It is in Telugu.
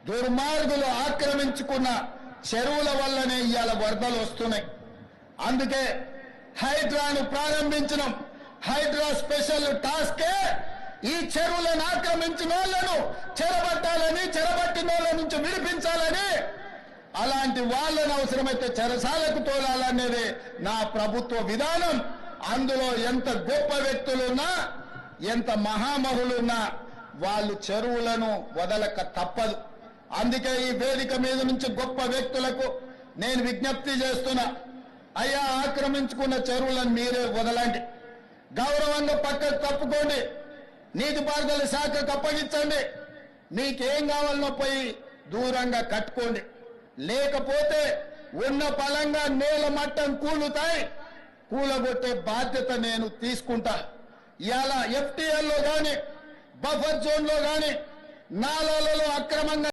దుర్మార్గులు ఆక్రమించుకున్న చెరువుల వల్లనే ఇవాళ వరదలు వస్తున్నాయి. అందుకే హైడ్రాను ప్రారంభించడం. హైడ్రా స్పెషల్ టాస్కే ఈ చెరువులను ఆక్రమించిన వాళ్ళను చెరబట్టాలని, చెరబట్టిన వాళ్ళ నుంచి విడిపించాలని, అలాంటి వాళ్ళను అవసరమైతే చెరసాలకు తోలాలనేది నా ప్రభుత్వ విధానం. అందులో ఎంత గొప్ప వ్యక్తులున్నా, ఎంత మహామహులున్నా వాళ్ళు చెరువులను వదలక తప్పదు. అందుకే ఈ వేదిక మీద నుంచి గొప్ప వ్యక్తులకు నేను విజ్ఞప్తి చేస్తున్నా, అయ్యా ఆక్రమించుకున్న చెరువులను మీరే వదలండి, గౌరవంగా పక్కకు తప్పుకోండి, నీటిపారుదల శాఖకు అప్పగించండి, మీకేం కావాలనో పోయి దూరంగా కట్టుకోండి. లేకపోతే ఉన్న పలంగా నేల మట్టం కూలుతాయి, కూలగొట్టే బాధ్యత నేను తీసుకుంటా. ఇవాళ FTL లో కానీ బఫర్ జోన్ లో కానీ నాలాలలో అక్రమంగా